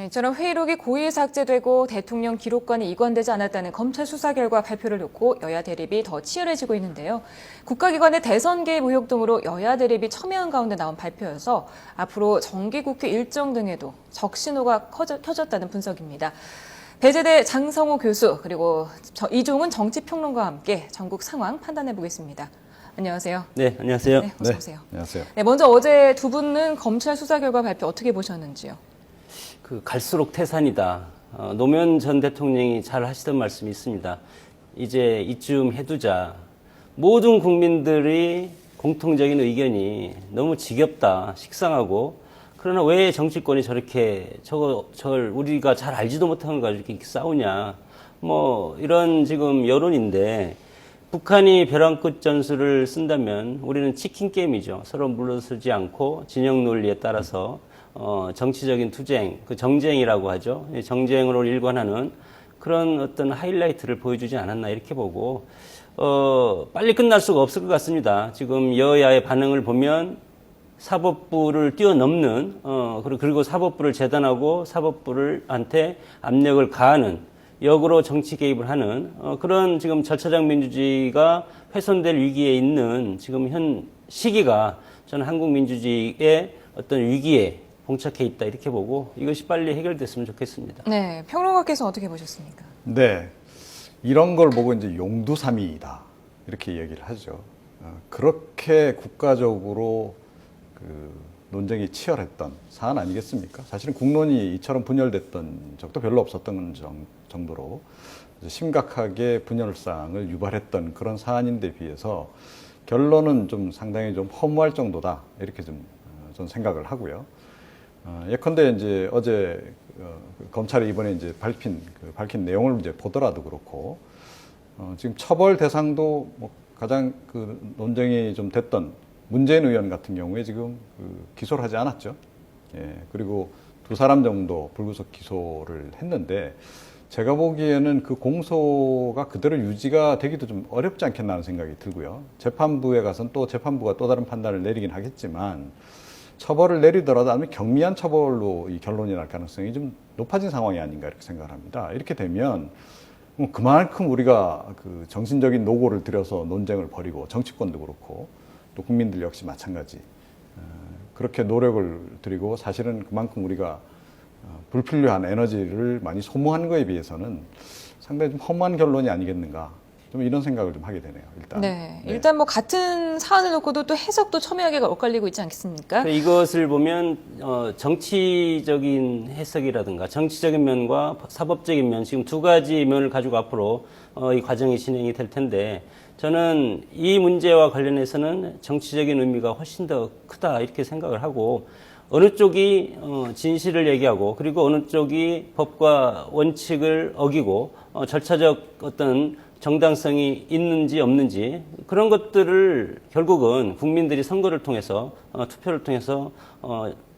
이처럼 회의록이 고의 삭제되고 대통령 기록관이 이관되지 않았다는 검찰 수사 결과 발표를 놓고 여야 대립이 더 치열해지고 있는데요. 국가기관의 대선 개입 의혹 등으로 여야 대립이 첨예한 가운데 나온 발표여서 앞으로 정기국회 일정 등에도 적신호가 켜졌다는 분석입니다. 배재대 장성호 교수 그리고 이종훈 정치평론가와 함께 전국 상황 판단해 보겠습니다. 안녕하세요. 네, 안녕하세요. 네, 어서 오세요. 안녕하세요. 네, 먼저 어제 두 분은 검찰 수사 결과 발표 어떻게 보셨는지요? 갈수록 태산이다. 노무현 전 대통령이 잘 하시던 말씀이 있습니다. 이제 이쯤 해두자. 모든 국민들이 공통적인 의견이 너무 지겹다, 식상하고, 그러나 왜 정치권이 저렇게 저걸 우리가 잘 알지도 못하는 거 가지고 이렇게 싸우냐. 이런 지금 여론인데, 북한이 벼랑 끝 전술을 쓴다면 우리는 치킨 게임이죠. 서로 물러서지 않고 진영 논리에 따라서 정치적인 투쟁, 그 정쟁이라고 하죠. 정쟁으로 일관하는 그런 어떤 하이라이트를 보여주지 않았나 이렇게 보고 빨리 끝날 수가 없을 것 같습니다. 지금 여야의 반응을 보면 사법부를 뛰어넘는 그리고 사법부를 재단하고 사법부한테 압력을 가하는 역으로 정치 개입을 하는 그런 지금 절차적 민주주의가 훼손될 위기에 있는 지금 현 시기가 저는 한국 민주주의의 어떤 위기에 봉착해 있다 이렇게 보고 이것이 빨리 해결됐으면 좋겠습니다. 네, 평론가께서 어떻게 보셨습니까? 네, 이런 걸 보고 이제 용두사미이다 이렇게 얘기를 하죠. 그렇게 국가적으로 논쟁이 치열했던 사안 아니겠습니까? 사실은 국론이 이처럼 분열됐던 적도 별로 없었던 정도로 심각하게 분열상을 유발했던 그런 사안인데 비해서 결론은 좀 상당히 좀 허무할 정도다 이렇게 좀 저는 생각을 하고요. 예컨대 이제 어제 검찰이 이번에 이제 밝힌 내용을 이제 보더라도 그렇고 지금 처벌 대상도 가장 논쟁이 좀 됐던 문재인 의원 같은 경우에 지금 기소를 하지 않았죠. 예, 그리고 두 사람 정도 불구속 기소를 했는데 제가 보기에는 그 공소가 그대로 유지가 되기도 좀 어렵지 않겠나 하는 생각이 들고요. 재판부에 가서는 또 재판부가 또 다른 판단을 내리긴 하겠지만 처벌을 내리더라도 아니면 경미한 처벌로 이 결론이 날 가능성이 좀 높아진 상황이 아닌가 이렇게 생각을 합니다. 이렇게 되면 그만큼 우리가 정신적인 노고를 들여서 논쟁을 벌이고 정치권도 그렇고 또 국민들 역시 마찬가지 그렇게 노력을 들이고 사실은 그만큼 우리가 불필요한 에너지를 많이 소모한 거에 비해서는 상당히 좀 허무한 결론이 아니겠는가 좀 이런 생각을 좀 하게 되네요. 일단. 네, 일단 같은 사안을 놓고도 또 해석도 첨예하게 엇갈리고 있지 않겠습니까? 이것을 보면 정치적인 해석이라든가 정치적인 면과 사법적인 면 지금 두 가지 면을 가지고 앞으로 이 과정이 진행이 될 텐데 저는 이 문제와 관련해서는 정치적인 의미가 훨씬 더 크다 이렇게 생각을 하고 어느 쪽이 진실을 얘기하고 그리고 어느 쪽이 법과 원칙을 어기고 절차적 어떤 정당성이 있는지 없는지 그런 것들을 결국은 국민들이 선거를 통해서 투표를 통해서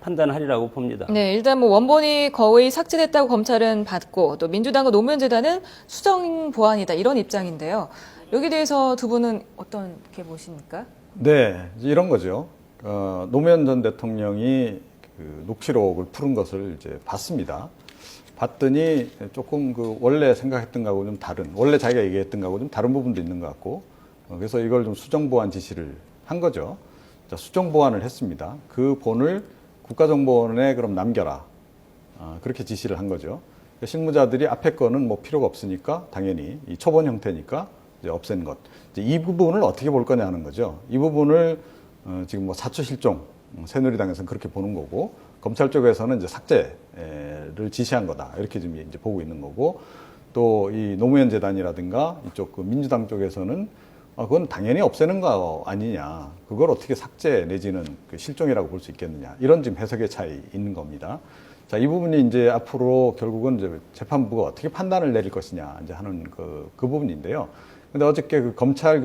판단하리라고 봅니다. 네, 일단 원본이 거의 삭제됐다고 검찰은 받고 또 민주당과 노무현 재단은 수정 보완이다 이런 입장인데요. 여기에 대해서 두 분은 어떻게 보십니까? 네, 이런 거죠. 노무현 전 대통령이 녹취록을 풀은 것을 이제 봤습니다. 봤더니 조금 원래 생각했던 거하고 좀 다른, 원래 자기가 얘기했던 거하고 좀 다른 부분도 있는 것 같고, 그래서 이걸 좀 수정 보완 지시를 한 거죠. 자, 수정 보완을 했습니다. 그 본을 국가정보원에 그럼 남겨라. 그렇게 지시를 한 거죠. 실무자들이 앞에 거는 필요가 없으니까 당연히 이 초본 형태니까 이제 없앤 것. 이제 이 부분을 어떻게 볼 거냐 하는 거죠. 이 부분을 지금 사초 실종, 새누리당에서는 그렇게 보는 거고, 검찰 쪽에서는 이제 삭제를 지시한 거다. 이렇게 지금 이제 보고 있는 거고, 또 이 노무현 재단이라든가 이쪽 민주당 쪽에서는 그건 당연히 없애는 거 아니냐. 그걸 어떻게 삭제 내지는 실종이라고 볼 수 있겠느냐. 이런 지금 해석의 차이 있는 겁니다. 자, 이 부분이 이제 앞으로 결국은 이제 재판부가 어떻게 판단을 내릴 것이냐 이제 하는 그 부분인데요. 근데 어저께 검찰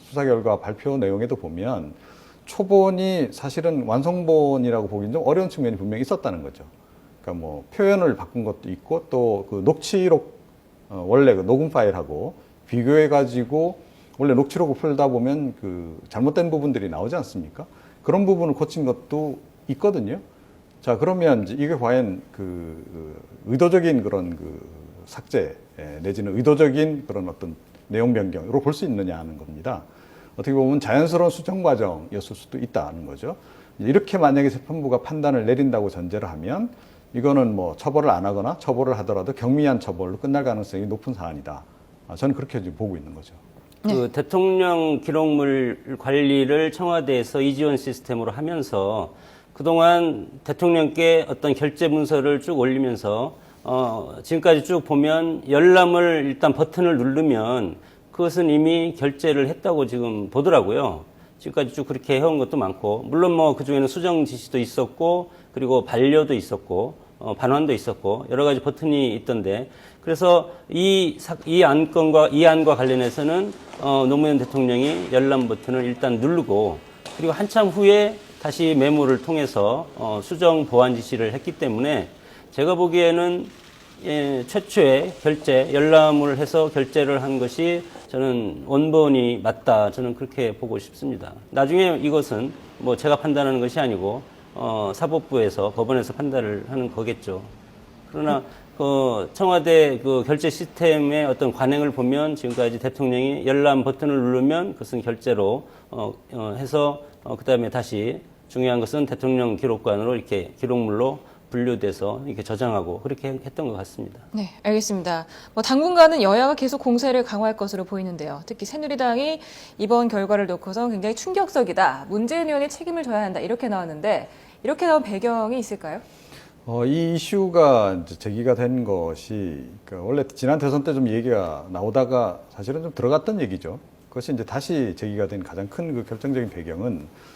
수사 결과 발표 내용에도 보면 초본이 사실은 완성본이라고 보기는 좀 어려운 측면이 분명히 있었다는 거죠. 그러니까 표현을 바꾼 것도 있고 또 녹취록 원래 녹음 파일하고 비교해가지고 원래 녹취록을 풀다 보면 잘못된 부분들이 나오지 않습니까? 그런 부분을 고친 것도 있거든요. 자, 그러면 이제 이게 과연 의도적인 그런 삭제, 내지는 의도적인 그런 어떤 내용 변경으로 볼 수 있느냐 하는 겁니다. 어떻게 보면 자연스러운 수정 과정이었을 수도 있다는 거죠. 이렇게 만약에 재판부가 판단을 내린다고 전제를 하면 이거는 뭐 처벌을 안 하거나 처벌을 하더라도 경미한 처벌로 끝날 가능성이 높은 사안이다. 저는 그렇게 지금 보고 있는 거죠. 그 대통령 기록물 관리를 청와대에서 이지원 시스템으로 하면서 그동안 대통령께 어떤 결제 문서를 쭉 올리면서 지금까지 쭉 보면 열람을 일단 버튼을 누르면 그것은 이미 결제를 했다고 지금 보더라고요. 지금까지 쭉 그렇게 해온 것도 많고, 물론 뭐 그중에는 수정 지시도 있었고, 그리고 반려도 있었고, 반환도 있었고, 여러 가지 버튼이 있던데, 그래서 이 안과 관련해서는 노무현 대통령이 열람 버튼을 일단 누르고, 그리고 한참 후에 다시 메모를 통해서 수정 보완 지시를 했기 때문에 제가 보기에는 최초의 열람을 해서 결제를 한 것이 저는 원본이 맞다. 저는 그렇게 보고 싶습니다. 나중에 이것은 뭐 제가 판단하는 것이 아니고 사법부에서 법원에서 판단을 하는 거겠죠. 그러나 청와대 결제 시스템의 어떤 관행을 보면 지금까지 대통령이 열람 버튼을 누르면 그것은 결제로 해서 그다음에 다시 중요한 것은 대통령 기록관으로 이렇게 기록물로 분류돼서 이렇게 저장하고 그렇게 했던 것 같습니다. 네, 알겠습니다. 당분간은 여야가 계속 공세를 강화할 것으로 보이는데요. 특히 새누리당이 이번 결과를 놓고서 굉장히 충격적이다. 문재인 의원이 책임을 져야 한다. 이렇게 나왔는데 이렇게 나온 배경이 있을까요? 이 이슈가 이제 제기가 된 것이 원래 지난 대선 때 좀 얘기가 나오다가 사실은 좀 들어갔던 얘기죠. 그것이 이제 다시 제기가 된 가장 큰 결정적인 배경은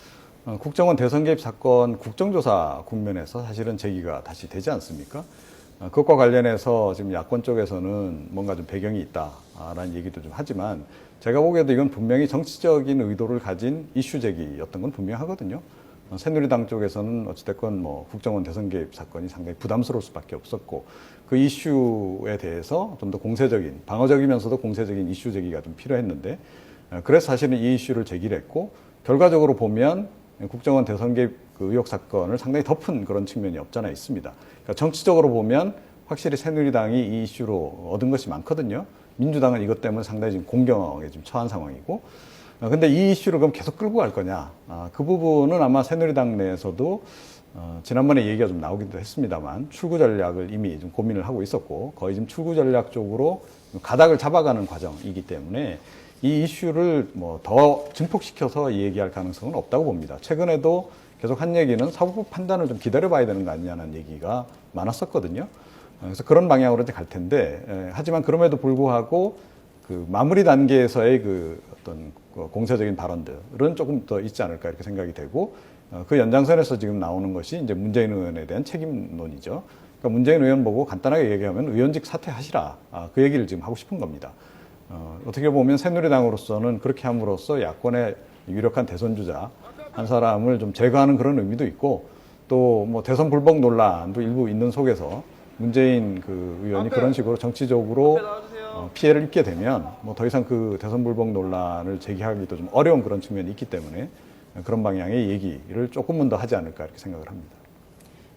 국정원 대선 개입 사건 국정조사 국면에서 사실은 제기가 다시 되지 않습니까? 그것과 관련해서 지금 야권 쪽에서는 뭔가 좀 배경이 있다라는 얘기도 좀 하지만 제가 보기에도 이건 분명히 정치적인 의도를 가진 이슈 제기였던 건 분명하거든요. 새누리당 쪽에서는 어찌됐건 국정원 대선 개입 사건이 상당히 부담스러울 수밖에 없었고 그 이슈에 대해서 좀 더 공세적인, 방어적이면서도 공세적인 이슈 제기가 좀 필요했는데 그래서 사실은 이 이슈를 제기를 했고 결과적으로 보면 국정원 대선 개입 의혹 사건을 상당히 덮은 그런 측면이 없잖아 있습니다. 그러니까 정치적으로 보면 확실히 새누리당이 이 이슈로 얻은 것이 많거든요. 민주당은 이것 때문에 상당히 지금 공경에 지금 처한 상황이고. 근데 이 이슈를 그럼 계속 끌고 갈 거냐. 그 부분은 아마 새누리당 내에서도 지난번에 얘기가 좀 나오기도 했습니다만 출구 전략을 이미 좀 고민을 하고 있었고 거의 지금 출구 전략 쪽으로 가닥을 잡아가는 과정이기 때문에 이 이슈를 더 증폭시켜서 얘기할 가능성은 없다고 봅니다. 최근에도 계속 한 얘기는 사법부 판단을 좀 기다려봐야 되는 거 아니냐는 얘기가 많았었거든요. 그래서 그런 방향으로 이제 갈 텐데, 하지만 그럼에도 불구하고 마무리 단계에서의 어떤 공세적인 발언들은 조금 더 있지 않을까 이렇게 생각이 되고, 그 연장선에서 지금 나오는 것이 이제 문재인 의원에 대한 책임론이죠. 그러니까 문재인 의원 보고 간단하게 얘기하면 의원직 사퇴하시라. 그 얘기를 지금 하고 싶은 겁니다. 어떻게 보면 새누리당으로서는 그렇게 함으로써 야권의 유력한 대선주자 한 사람을 좀 제거하는 그런 의미도 있고 또 대선 불복 논란도 일부 있는 속에서 문재인 의원이 그런 식으로 정치적으로 피해를 입게 되면 더 이상 대선 불복 논란을 제기하기도 좀 어려운 그런 측면이 있기 때문에 그런 방향의 얘기를 조금은 더 하지 않을까 이렇게 생각을 합니다.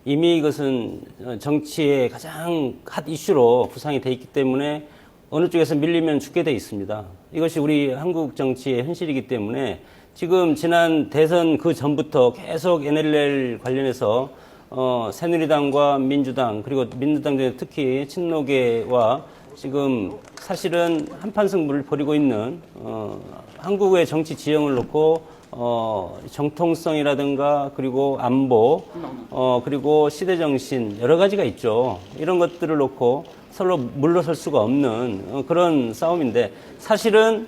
이미 이것은 정치의 가장 핫 이슈로 부상이 돼 있기 때문에 어느 쪽에서 밀리면 죽게 돼 있습니다. 이것이 우리 한국 정치의 현실이기 때문에 지금 지난 대선 그 전부터 계속 NLL 관련해서 새누리당과 민주당 그리고 민주당 중에 특히 친노계와 지금 사실은 한판 승부를 벌이고 있는 한국의 정치 지형을 놓고 정통성이라든가 그리고 안보 그리고 시대 정신 여러 가지가 있죠. 이런 것들을 놓고 서로 물러설 수가 없는 그런 싸움인데 사실은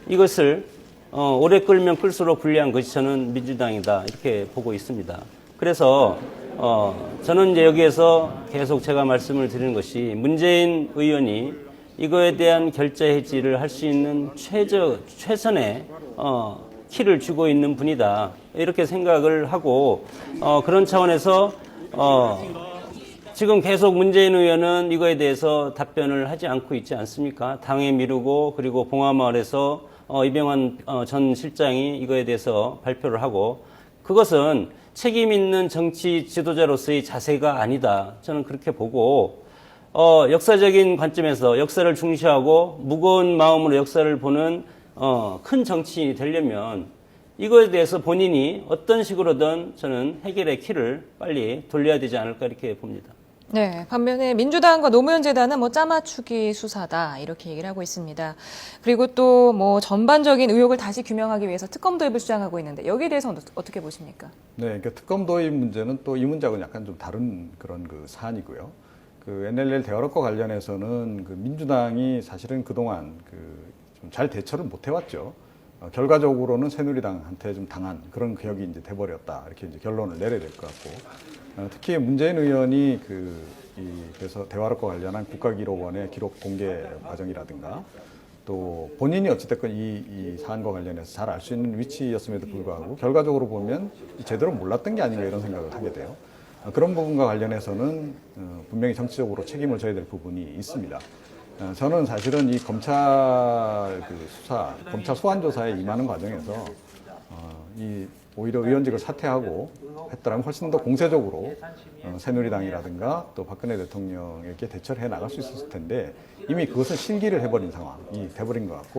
이것을 오래 끌면 끌수록 불리한 것이 저는 민주당이다 이렇게 보고 있습니다. 그래서 저는 이제 여기에서 계속 제가 말씀을 드리는 것이 문재인 의원이 이거에 대한 결제 해지를 할 수 있는 최선의 키를 쥐고 있는 분이다 이렇게 생각을 하고 그런 차원에서 지금 계속 문재인 의원은 이거에 대해서 답변을 하지 않고 있지 않습니까? 당에 미루고 그리고 봉화마을에서 이병환 전 실장이 이거에 대해서 발표를 하고 그것은 책임 있는 정치 지도자로서의 자세가 아니다. 저는 그렇게 보고 역사적인 관점에서 역사를 중시하고 무거운 마음으로 역사를 보는 큰 정치인이 되려면 이거에 대해서 본인이 어떤 식으로든 저는 해결의 키를 빨리 돌려야 되지 않을까 이렇게 봅니다. 네, 반면에 민주당과 노무현 재단은 뭐 짜맞추기 수사다 이렇게 얘기를 하고 있습니다. 그리고 또 뭐 전반적인 의혹을 다시 규명하기 위해서 특검 도입을 주장하고 있는데 여기에 대해서는 어떻게 보십니까? 네, 그러니까 특검 도입 문제는 또 이 문제하고는 약간 좀 다른 그런 그 사안이고요. 그 NLL 대화록과 관련해서는 그 민주당이 사실은 그동안 그 좀 잘 대처를 못 해왔죠. 결과적으로는 새누리당한테 좀 당한 그런 기억이 이제 돼버렸다. 이렇게 이제 결론을 내려야 될 것 같고. 특히 문재인 의원이 그래서 대화록과 관련한 국가기록원의 기록 공개 과정이라든가 또 본인이 어찌됐건 이 사안과 관련해서 잘 알 수 있는 위치였음에도 불구하고 결과적으로 보면 제대로 몰랐던 게 아닌가 이런 생각을 하게 돼요. 그런 부분과 관련해서는 분명히 정치적으로 책임을 져야 될 부분이 있습니다. 저는 사실은 이 검찰 검찰 소환 조사에 임하는 과정에서 오히려 의원직을 사퇴하고 했더라면 훨씬 더 공세적으로 새누리당이라든가 또 박근혜 대통령에게 대처를 해 나갈 수 있었을 텐데 이미 그것은 실기를 해버린 상황이 돼버린 것 같고